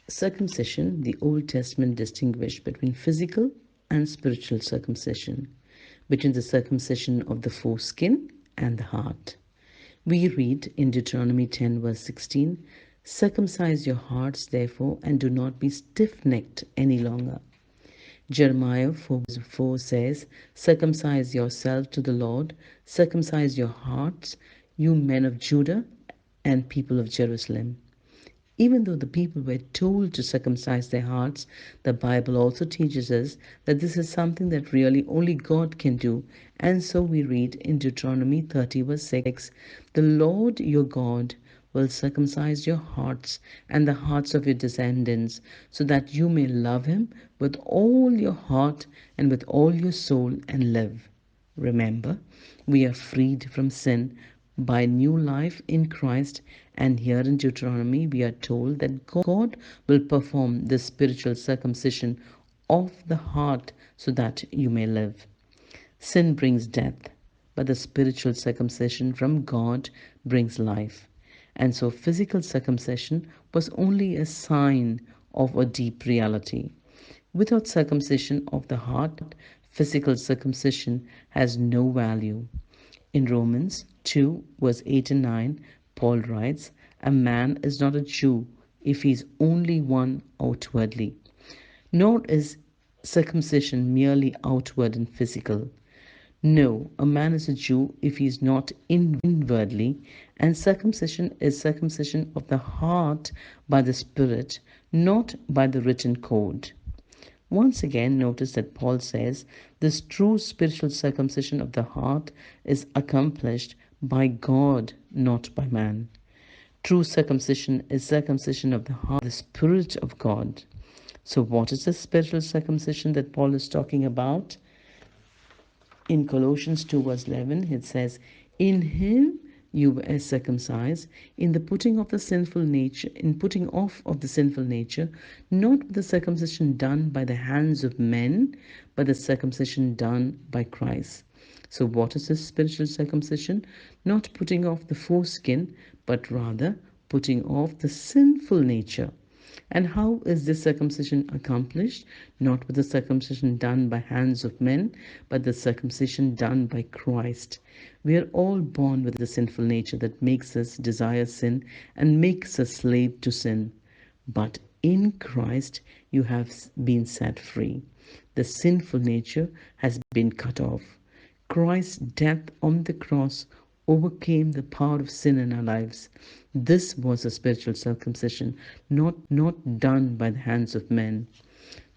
Circumcision, the Old Testament distinguished between physical and spiritual circumcision, between the circumcision of the foreskin and the heart. We read in Deuteronomy 10, verse 16, "Circumcise your hearts, therefore, and do not be stiff-necked any longer." Jeremiah 4 says, "Circumcise yourself to the Lord, circumcise your hearts, you men of Judah and people of Jerusalem." Even though the people were told to circumcise their hearts, the Bible also teaches us that this is something that really only God can do. And so we read in Deuteronomy 30, verse 6, "The Lord your God will circumcise your hearts and the hearts of your descendants, so that you may love him with all your heart and with all your soul and live." Remember, we are freed from sin by new life in Christ, and here in Deuteronomy we are told that God will perform this spiritual circumcision of the heart so that you may live. Sin brings death, but the spiritual circumcision from God brings life. And so physical circumcision was only a sign of a deep reality. Without circumcision of the heart, physical circumcision has no value. In Romans 2, verse 8 and 9, Paul writes, "A man is not a Jew if he is only one outwardly, nor is circumcision merely outward and physical. No, a man is a Jew if he is not inwardly, and circumcision is circumcision of the heart by the Spirit, not by the written code." Once again, notice that Paul says this true spiritual circumcision of the heart is accomplished by God, not by man. True circumcision is circumcision of the heart, the Spirit of God. So, what is the spiritual circumcision that Paul is talking about? In Colossians 2, verse 11, it says, "In him you were circumcised in the putting of the sinful nature, in putting off of the sinful nature, not with the circumcision done by the hands of men, but the circumcision done by Christ." So what is this spiritual circumcision? Not putting off the foreskin, but rather putting off the sinful nature. And how is this circumcision accomplished? Not with the circumcision done by hands of men, but the circumcision done by Christ. We are all born with the sinful nature that makes us desire sin and makes us slave to sin. But in Christ, you have been set free. The sinful nature has been cut off. Christ's death on the cross overcame the power of sin in our lives. This was a spiritual circumcision, not done by the hands of men.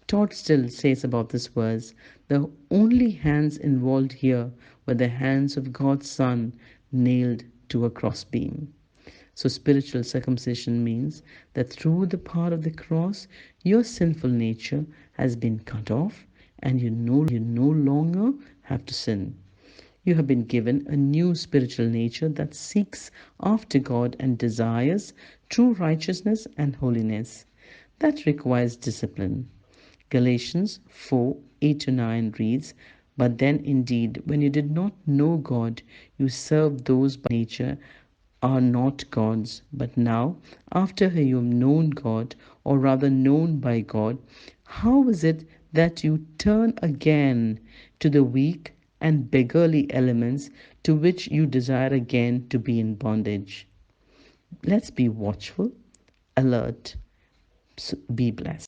Todd still says about this verse, the only hands involved here were the hands of God's Son nailed to a crossbeam. So spiritual circumcision means that through the power of the cross, your sinful nature has been cut off and you no longer have to sin. You have been given a new spiritual nature that seeks after God and desires true righteousness and holiness. That requires discipline. Galatians 4, 8 to 9 reads, "But then indeed, when you did not know God, you served those by nature are not God's. But now, after you have known God, or rather known by God, how is it that you turn again to the weak and beggarly elements to which you desire again to be in bondage?" Let's be watchful, alert, be blessed.